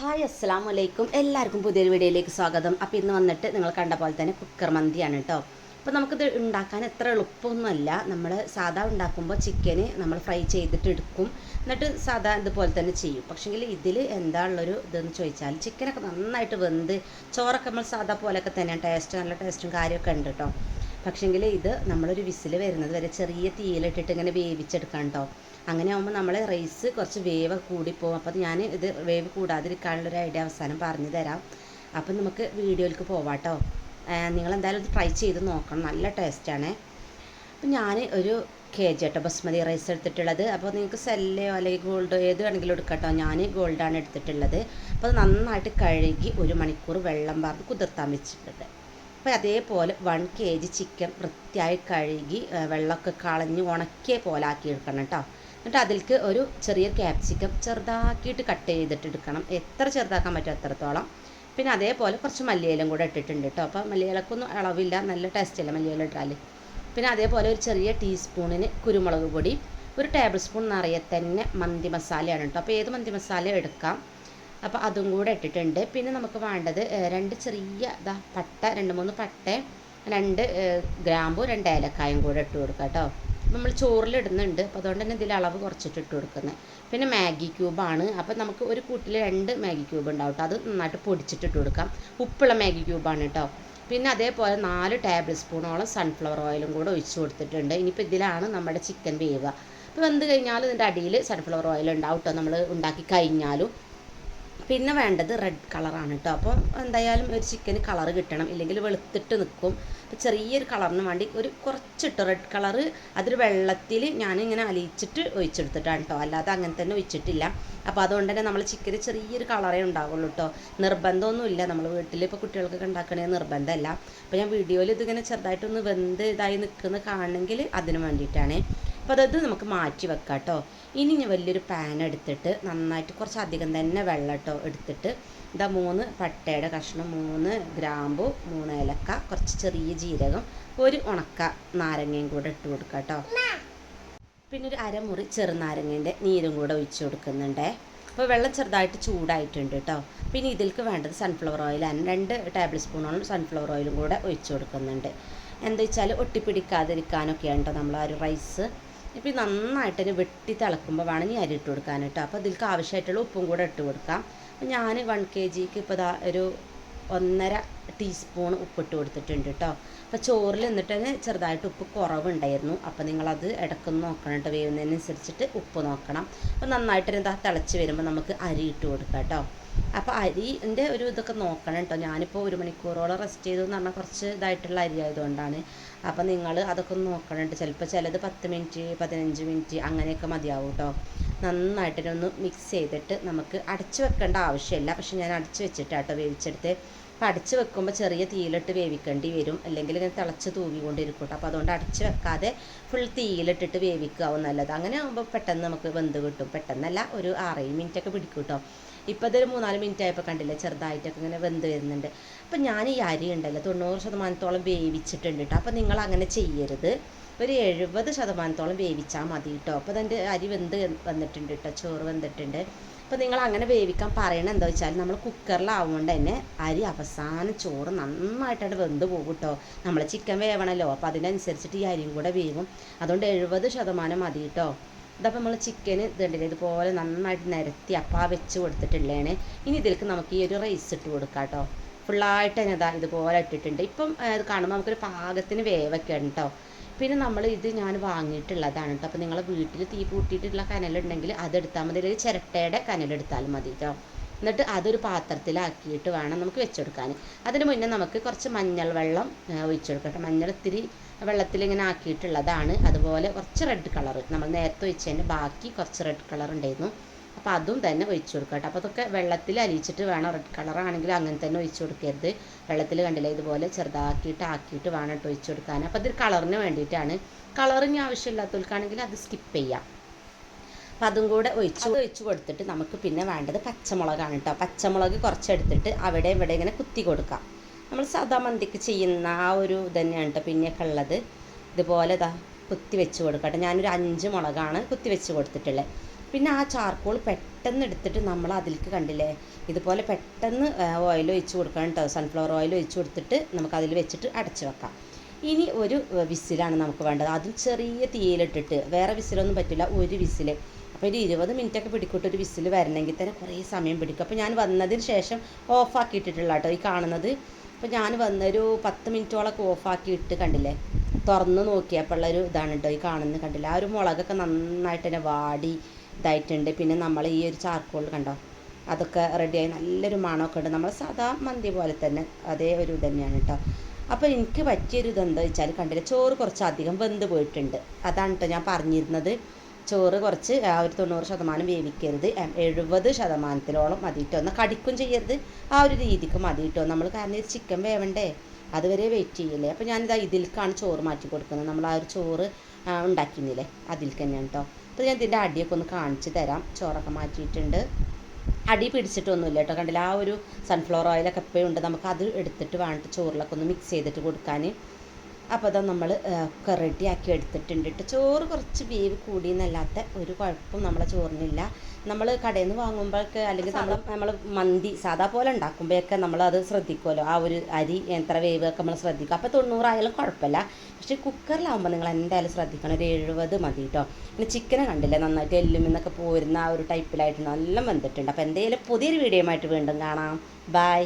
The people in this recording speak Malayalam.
ഹായ് അസ്സലാമു അലൈക്കും. എല്ലാവർക്കും പുതിയൊരു വീഡിയോയിലേക്ക് സ്വാഗതം. അപ്പോൾ ഇന്ന് വന്നിട്ട് നിങ്ങൾ കണ്ട പോലെ തന്നെ കുക്കർ മന്തിയാണ് കേട്ടോ. അപ്പോൾ നമുക്കിത് ഉണ്ടാക്കാൻ എത്ര എളുപ്പമൊന്നുമല്ല. നമ്മൾ സാധാ ഉണ്ടാക്കുമ്പോൾ ചിക്കന് നമ്മൾ ഫ്രൈ ചെയ്തിട്ട് എടുക്കും, എന്നിട്ട് സാധാ ഇതുപോലെ തന്നെ ചെയ്യും. പക്ഷേങ്കിൽ ഇതിൽ എന്താ ഉള്ളൊരു ഇതെന്ന് ചോദിച്ചാൽ ചിക്കനൊക്കെ നന്നായിട്ട് വെന്ത് ചോറൊക്കെ നമ്മൾ സാധാ പോലെയൊക്കെ തന്നെയാണ് ടേസ്റ്റ്, നല്ല ടേസ്റ്റും കാര്യമൊക്കെ ഉണ്ട് കേട്ടോ. പക്ഷേങ്കിൽ ഇത് നമ്മളൊരു വിസിൽ വരുന്നത് വരെ ചെറിയ തീയിലിട്ടിട്ട് ഇങ്ങനെ വേവിച്ചെടുക്കാം കേട്ടോ. അങ്ങനെ ആകുമ്പോൾ നമ്മൾ റൈസ് കുറച്ച് വേവ് കൂടിപ്പോകും. അപ്പോൾ ഞാൻ ഇത് വേവ് കൂടാതിരിക്കാനുള്ളൊരു ഐഡിയ അവസാനം പറഞ്ഞു തരാം. അപ്പം നമുക്ക് വീഡിയോയിലേക്ക് പോവാം കേട്ടോ. നിങ്ങളെന്തായാലും ഇത് ട്രൈ ചെയ്ത് നോക്കണം, നല്ല ടേസ്റ്റാണ്. അപ്പം ഞാൻ ഒരു KG കേട്ടോ ബസ്മതി റൈസ് എടുത്തിട്ടുള്ളത്. അപ്പോൾ നിങ്ങൾക്ക് സെല്ലയോ അല്ലെങ്കിൽ ഗോൾഡോ ഏത് വേണമെങ്കിലും എടുക്കാം കേട്ടോ. ഞാൻ ഗോൾഡാണ് എടുത്തിട്ടുള്ളത്. അപ്പോൾ അത് നന്നായിട്ട് കഴുകി 1 മണിക്കൂർ വെള്ളം പാർന്ന് കുതിർത്താൻ വെച്ചിട്ടുണ്ട്. അപ്പോൾ അതേപോലെ 1 KG ചിക്കൻ വൃത്തിയായി കഴുകി വെള്ളമൊക്കെ കളഞ്ഞ് ഉണക്കിയ പോലെ ആക്കി എടുക്കണം കേട്ടോ. എന്നിട്ട് അതിലേക്ക് ഒരു ചെറിയ ക്യാപ്സിക്കം ചെറുതാക്കിയിട്ട് കട്ട് ചെയ്തിട്ട് എടുക്കണം, എത്ര ചെറുതാക്കാൻ പറ്റും അത്രത്തോളം. പിന്നെ അതേപോലെ കുറച്ച് മല്ലിയിലും കൂടെ ഇട്ടിട്ടുണ്ട് കേട്ടോ. അപ്പോൾ മല്ലിയിലക്കൊന്നും അളവില്ല, നല്ല ടേസ്റ്റല്ല മല്ലിയില ഇട്ടാൽ. പിന്നെ അതേപോലെ ഒരു ചെറിയ ടീസ്പൂണിന് കുരുമുളക് പൊടി, 1 ടേബിൾ സ്പൂൺ നിറയെ തന്നെ മന്തി മസാലയാണ് കേട്ടോ. അപ്പോൾ ഏത് മന്തി മസാല എടുക്കാം. അപ്പോൾ അതും കൂടെ ഇട്ടിട്ടുണ്ട്. പിന്നെ നമുക്ക് വേണ്ടത് 2 ചെറിയ പട്ട, 2-3 പട്ട, 2 ഗ്രാമ്പു, 2 ഏലക്കായും കൂടെ ഇട്ട് കൊടുക്കാം കേട്ടോ. നമ്മൾ ചോറിലിടുന്നുണ്ട്, അപ്പോൾ അതുകൊണ്ട് തന്നെ ഇതിൽ അളവ് കുറച്ചിട്ട് ഇട്ട് കൊടുക്കുന്നത്. പിന്നെ മാഗി ക്യൂബാണ്. അപ്പോൾ നമുക്ക് ഒരു കൂട്ടിൽ 2 മാഗി ക്യൂബ് ഉണ്ടാവും കേട്ടോ. അത് നന്നായിട്ട് പൊടിച്ചിട്ടിട്ട് കൊടുക്കാം. ഉപ്പുള്ള മാഗി ക്യൂബാണ് കേട്ടോ. പിന്നെ അതേപോലെ 4 ടേബിൾ സ്പൂണോളം സൺഫ്ലവർ ഓയിലും കൂടെ ഒഴിച്ച് കൊടുത്തിട്ടുണ്ട്. ഇനിയിപ്പോൾ ഇതിലാണ് നമ്മുടെ ചിക്കൻ വേവുക. അപ്പോൾ വെന്ത് കഴിഞ്ഞാൽ ഇതിൻ്റെ അടിയിൽ സൺഫ്ലവർ ഓയിൽ ഉണ്ടാവും കേട്ടോ, നമ്മൾ ഉണ്ടാക്കി കഴിഞ്ഞാലും. പിന്നെ വേണ്ടത് റെഡ് കളറാണ് കേട്ടോ. അപ്പോൾ എന്തായാലും ഒരു ചിക്കന് കളർ കിട്ടണം, ഇല്ലെങ്കിൽ വെളുത്തിട്ട് നിൽക്കും. അപ്പോൾ ചെറിയൊരു കളറിന് വേണ്ടി ഒരു കുറച്ചിട്ട് റെഡ് കളറ് അതിൽ വെള്ളത്തിൽ ഞാനിങ്ങനെ അലിയിച്ചിട്ട് ഒഴിച്ചെടുത്തിട്ടാണ് കേട്ടോ, അല്ലാതെ അങ്ങനെ തന്നെ ഒഴിച്ചിട്ടില്ല. അപ്പോൾ അതുകൊണ്ട് തന്നെ നമ്മൾ ചിക്കന് ചെറിയൊരു കളറേ ഉണ്ടാവുള്ളൂ കേട്ടോ. നിർബന്ധമൊന്നുമില്ല, നമ്മൾ വീട്ടിൽ ഇപ്പോൾ കുട്ടികൾക്കൊക്കെ ഉണ്ടാക്കണേ നിർബന്ധമല്ല. അപ്പോൾ ഞാൻ വീഡിയോയിൽ ഇതിങ്ങനെ ചെറുതായിട്ടൊന്ന് വെന്ത് ഇതായി നിൽക്കുന്ന കാണണമെങ്കിൽ അതിന് വേണ്ടിയിട്ടാണ്. അപ്പോൾ അത് നമുക്ക് മാറ്റി വെക്കാം കേട്ടോ. ഇനി ഞാൻ വലിയൊരു പാൻ എടുത്തിട്ട് നന്നായിട്ട് കുറച്ച് അധികം തന്നെ വെള്ളം കേട്ടോ എടുത്തിട്ട് 3 പട്ടയുടെ കഷ്ണം, 3 ഗ്രാമ്പു, 3 ഏലക്ക, കുറച്ച് ചെറിയ ജീരകം, 1 ഉണക്ക നാരങ്ങയും കൂടെ ഇട്ട് കൊടുക്കുക കേട്ടോ. പിന്നെ ഒരു അരമുറി ചെറുനാരങ്ങേൻ്റെ നീരും കൂടെ ഒഴിച്ച് കൊടുക്കുന്നുണ്ട്. അപ്പോൾ വെള്ളം ചെറുതായിട്ട് ചൂടായിട്ടുണ്ട് കേട്ടോ. പിന്നെ ഇതിലേക്ക് വേണ്ടത് സൺഫ്ലവർ ഓയിലാണ്. 2 ടേബിൾ സ്പൂണോളം സൺഫ്ലവർ ഓയിലും കൂടെ ഒഴിച്ച് കൊടുക്കുന്നുണ്ട്. എന്താ വെച്ചാൽ ഒട്ടിപ്പിടിക്കാതിരിക്കാനൊക്കെയാണ് കേട്ടോ നമ്മൾ ആ ഒരു റൈസ്. ഇപ്പോൾ നന്നായിട്ട് തന്നെ വെട്ടി തിളക്കുമ്പോൾ വേണം അരി ഇട്ട് കൊടുക്കാൻ കേട്ടോ. അപ്പോൾ ഇതിലേക്ക് ആവശ്യമായിട്ടുള്ള ഉപ്പും കൂടെ ഇട്ട് കൊടുക്കാം. അപ്പോൾ ഞാൻ 1 KGക്ക് ഇപ്പോൾ ഒരു 1.5 ടീസ്പൂൺ ഉപ്പിട്ട് കൊടുത്തിട്ടുണ്ട് കേട്ടോ. അപ്പോൾ ചോറിൽ എന്നിട്ട് തന്നെ ചെറുതായിട്ട് ഉപ്പ് കുറവുണ്ടായിരുന്നു. അപ്പോൾ നിങ്ങളത് ഇടയ്ക്കൊന്ന് നോക്കണം കേട്ടോ, വേവുന്നതിനനുസരിച്ചിട്ട് ഉപ്പ് നോക്കണം. അപ്പോൾ നന്നായിട്ട് തിളച്ച് വരുമ്പോൾ നമുക്ക് അരി ഇട്ട് കൊടുക്കാം കേട്ടോ. അപ്പോൾ അരിൻ്റെ ഒരു ഇതൊക്കെ നോക്കണം കേട്ടോ. ഞാനിപ്പോൾ 1 മണിക്കൂറോളം റെസ്റ്റ് ചെയ്തു എന്ന് പറഞ്ഞാൽ കുറച്ച് ഇതായിട്ടുള്ള അരി ആയതുകൊണ്ടാണ്. അപ്പോൾ നിങ്ങൾ അതൊക്കെ ഒന്ന് നോക്കണുണ്ട്. ചിലപ്പോൾ ചിലത് 10 മിനിറ്റ് 15 മിനിറ്റ് അങ്ങനെയൊക്കെ മതിയാവും കേട്ടോ. നന്നായിട്ടൊന്ന് മിക്സ് ചെയ്തിട്ട് നമുക്ക് അടച്ച് വെക്കേണ്ട ആവശ്യമില്ല. പക്ഷെ ഞാൻ അടച്ച് വെച്ചിട്ടാട്ടോ വേവിച്ചെടുത്ത്. അപ്പോൾ അടച്ച് വെക്കുമ്പോൾ ചെറിയ തീയിലിട്ട് വേവിക്കേണ്ടി വരും, അല്ലെങ്കിൽ ഇങ്ങനെ തിളച്ച് തൂങ്ങിക്കൊണ്ടിരിക്കും കേട്ടോ. അപ്പോൾ അതുകൊണ്ട് അടച്ച് വെക്കാതെ ഫുൾ തീയിലിട്ടിട്ട് വേവിക്കാവും നല്ലത്. അങ്ങനെ ആകുമ്പോൾ പെട്ടെന്ന് നമുക്ക് വെന്ത് കിട്ടും. പെട്ടെന്നല്ല, ഒരു 6-7 മിനിറ്റൊക്കെ പിടിക്കും കേട്ടോ. ഇപ്പോൾ ഇതൊരു 3-4 മിനിറ്റ് ആയപ്പോൾ കണ്ടില്ലേ ചെറുതായിട്ടൊക്കെ ഇങ്ങനെ വെന്ത് വരുന്നുണ്ട്. അപ്പോൾ ഞാൻ ഈ അരി ഉണ്ടല്ലോ 90% വേവിച്ചിട്ടുണ്ട് കേട്ടോ. അപ്പോൾ നിങ്ങൾ അങ്ങനെ ചെയ്യരുത്, ഒരു 70% വേവിച്ചാൽ മതി കേട്ടോ. അപ്പോൾ അതിൻ്റെ അരി വെന്ത് വന്നിട്ടുണ്ട് കേട്ടോ, ചോറ് വെന്തിട്ടുണ്ട്. അപ്പോൾ നിങ്ങൾ അങ്ങനെ വേവിക്കാൻ പറയണത് എന്താ വെച്ചാൽ നമ്മൾ കുക്കറിലാവുകൊണ്ട് തന്നെ അരി അവസാനം ചോറ് നന്നായിട്ടാണ് വെന്ത് പോകും കേട്ടോ. നമ്മൾ ചിക്കൻ വേവണമല്ലോ, അപ്പോൾ അതിനനുസരിച്ചിട്ട് ഈ അരിയും കൂടെ വേവും. അതുകൊണ്ട് 70% മതി കേട്ടോ. ഇതപ്പോൾ നമ്മൾ ചിക്കന് ഇതുണ്ടല്ലേ ഇതുപോലെ നന്നായിട്ട് നിരത്തി അപ്പം വെച്ച് കൊടുത്തിട്ടുള്ളതാണ്. ഇനി ഇതിലേക്ക് നമുക്ക് ഈ ഒരു റൈസ് ഇട്ട് കൊടുക്കാം കേട്ടോ. ഫുള്ളായിട്ട് തന്നെ ഇതുപോലെ ഇട്ടിട്ടുണ്ട്. ഇപ്പം ഇത് കാണുമ്പോൾ നമുക്കൊരു പാകത്തിന് വേവൊക്കെ ഉണ്ട് കേട്ടോ. പിന്നെ നമ്മൾ ഇത് ഞാൻ വാങ്ങിയിട്ടുള്ളതാണ് കേട്ടോ. അപ്പോൾ നിങ്ങളെ വീട്ടിൽ തീ കൂട്ടിയിട്ടുള്ള കനലുണ്ടെങ്കിൽ അതെടുത്താൽ മതി, അല്ലെങ്കിൽ ചിരട്ടയുടെ കനലെടുത്താലും മതി കേട്ടോ. എന്നിട്ട് അതൊരു പാത്രത്തിലാക്കിയിട്ട് വേണം നമുക്ക് വെച്ചെടുക്കാൻ. അതിന് മുന്നേ നമുക്ക് കുറച്ച് മഞ്ഞൾ വെള്ളം ഒഴിച്ചെടുക്കട്ടെ. മഞ്ഞൾ ഇത്തിരി വെള്ളത്തിലിങ്ങനെ ആക്കിയിട്ടുള്ളതാണ്. അതുപോലെ കുറച്ച് റെഡ് കളർ നമ്മൾ നേരത്തെ ഒഴിച്ചതിൻ്റെ ബാക്കി കുറച്ച് റെഡ് കളർ ഉണ്ടായിരുന്നു. അപ്പോൾ അതും തന്നെ ഒഴിച്ചു കൊടുക്കട്ടെ. അപ്പോൾ അതൊക്കെ വെള്ളത്തിൽ അലിയിച്ചിട്ട് വേണം. റെഡ് കളറാണെങ്കിൽ അങ്ങനെ തന്നെ ഒഴിച്ചു കൊടുക്കരുത്. വെള്ളത്തിൽ കണ്ടില്ല ഇതുപോലെ ചെറുതാക്കിയിട്ട് ആക്കിയിട്ട് വേണം കേട്ടോ ഒഴിച്ചു കൊടുക്കാൻ. അപ്പോൾ ഇതൊരു കളറിന് വേണ്ടിയിട്ടാണ്. കളറിന് ആവശ്യമില്ലാത്തവർക്കാണെങ്കിൽ അത് സ്കിപ്പ് ചെയ്യാം. അപ്പം അതും കൂടെ ഒഴിച്ച് കൊടുത്തിട്ട് നമുക്ക് പിന്നെ വേണ്ടത് പച്ചമുളകാണ് കേട്ടോ. പച്ചമുളക് കുറച്ചെടുത്തിട്ട് അവിടെ ഇവിടെ ഇങ്ങനെ കുത്തി കൊടുക്കാം. നമ്മൾ സാധാ മന്തിക്ക് ചെയ്യുന്ന ആ ഒരു തന്നെയാണ് കേട്ടോ പിന്നെയൊക്കെ ഉള്ളത്. ഇതുപോലെ കുത്തി വെച്ച് കൊടുക്കട്ടെ. ഞാനൊരു 5 മുളകാണ് കുത്തി വെച്ച് കൊടുത്തിട്ടുള്ളത്. പിന്നെ ആ ചാർക്കോൾ പെട്ടെന്ന് എടുത്തിട്ട് നമ്മൾ അതിലേക്ക് കണ്ടില്ലേ ഇതുപോലെ പെട്ടെന്ന് ഓയിൽ ഒഴിച്ച് കൊടുക്കണം കേട്ടോ. സൺഫ്ലവർ ഓയിൽ ഒഴിച്ച് കൊടുത്തിട്ട് നമുക്ക് അതിൽ വെച്ചിട്ട് അടച്ച് വെക്കാം. ഇനി ഒരു വിസിലാണ് നമുക്ക് വേണ്ടത്. അതും ചെറിയ തീയിലിട്ടിട്ട്, വേറെ വിസിലൊന്നും പറ്റില്ല, ഒരു വിസിൽ. അപ്പോൾ ഒരു 20 മിനിറ്റൊക്കെ പിടിക്കൂട്ട് ഒരു വിസിൽ വരണമെങ്കിൽ തന്നെ കുറേ സമയം പിടിക്കും. അപ്പോൾ ഞാൻ വന്നതിന് ശേഷം ഓഫാക്കിയിട്ടിട്ടുള്ള കേട്ടോ ഈ കാണുന്നത്. അപ്പോൾ ഞാൻ വന്നൊരു 10 മിനിറ്റോളൊക്കെ ഓഫാക്കിയിട്ട് കണ്ടില്ലേ തുറന്ന് നോക്കിയപ്പോഴുള്ളൊരു ഇതാണ് കേട്ടോ ഈ കാണുന്നത്. കണ്ടില്ല ആ ഒരു മുളകൊക്കെ നന്നായിട്ട് തന്നെ വാടി ഇതായിട്ടുണ്ട്. പിന്നെ നമ്മൾ ഈ ഒരു ചാർക്കോൾ കണ്ടോ അതൊക്കെ റെഡിയായി നല്ലൊരു മണമൊക്കെ ഉണ്ട്. നമ്മൾ സാധാ മന്തി പോലെ തന്നെ അതേ ഒരു ഇത് തന്നെയാണ് കേട്ടോ. അപ്പോൾ എനിക്ക് പറ്റിയൊരു ഇതെന്താ വെച്ചാൽ കണ്ടില്ല ചോറ് കുറച്ച് അധികം വെന്ത് പോയിട്ടുണ്ട്. അതാണ് കേട്ടോ ഞാൻ പറഞ്ഞിരുന്നത്. ചോറ് കുറച്ച് ആ ഒരു 90% വേവിക്കരുത്, 70% മതി കേട്ടോ. എന്നാൽ കടിക്കും ചെയ്യരുത്, ആ ഒരു രീതിക്ക് മതി കേട്ടോ നമ്മൾ. കാരണം ചിക്കൻ വേവണ്ടേ, അതുവരെ വെയിറ്റ് ചെയ്യില്ലേ. അപ്പോൾ ഞാനിതാ ഇതിലേക്കാണ് ചോറ് മാറ്റി കൊടുക്കുന്നത്. നമ്മൾ ആ ഒരു ചോറ് ഉണ്ടാക്കിയിരുന്നില്ലേ അതിലേക്ക് തന്നെയാണ് കേട്ടോ. അപ്പോൾ ഞാൻ ഇതിൻ്റെ അടിയൊക്കെ ഒന്ന് കാണിച്ച് തരാം. ചോറൊക്കെ മാറ്റിയിട്ടുണ്ട്, അടി പിടിച്ചിട്ടൊന്നുമില്ല കേട്ടോ. കണ്ടില്ല ആ ഒരു സൺഫ്ലവർ ഓയിലൊക്കെ എപ്പോഴും ഉണ്ട്. നമുക്കത് എടുത്തിട്ട് വേണ്ടിട്ട് ചോറിലൊക്കെ ഒന്ന് മിക്സ് ചെയ്തിട്ട് കൊടുക്കാൻ. അപ്പോൾ അതാ നമ്മൾ ഒക്കെ റെഡിയാക്കി എടുത്തിട്ടുണ്ട് കേട്ടോ. ചോറ് കുറച്ച് വേവ് കൂടിയെന്നല്ലാത്ത ഒരു കുഴപ്പം നമ്മളെ ചോറിനില്ല. നമ്മൾ കടയിൽ നിന്ന് വാങ്ങുമ്പോഴൊക്കെ അല്ലെങ്കിൽ നമ്മൾ മന്തി സാധാ പോലെ ഉണ്ടാക്കുമ്പോഴൊക്കെ നമ്മളത് ശ്രദ്ധിക്കുമല്ലോ, ആ ഒരു അരി എത്ര വേവൊക്കെ നമ്മൾ ശ്രദ്ധിക്കും. അപ്പോൾ 90 ആയാലും കുഴപ്പമില്ല. പക്ഷേ കുക്കറിലാവുമ്പോൾ നിങ്ങൾ എന്തായാലും ശ്രദ്ധിക്കണം, ഒരു 70 മതി കേട്ടോ. പിന്നെ ചിക്കനെ കണ്ടില്ലേ നന്നായിട്ട് എല്ലുമെന്നൊക്കെ പോരുന്ന ആ ഒരു ടൈപ്പിലായിട്ട് നല്ല വെന്തിട്ടുണ്ട്. അപ്പോൾ എന്തെങ്കിലും പുതിയൊരു വീഡിയോയുമായിട്ട് വീണ്ടും കാണാം. ബൈ.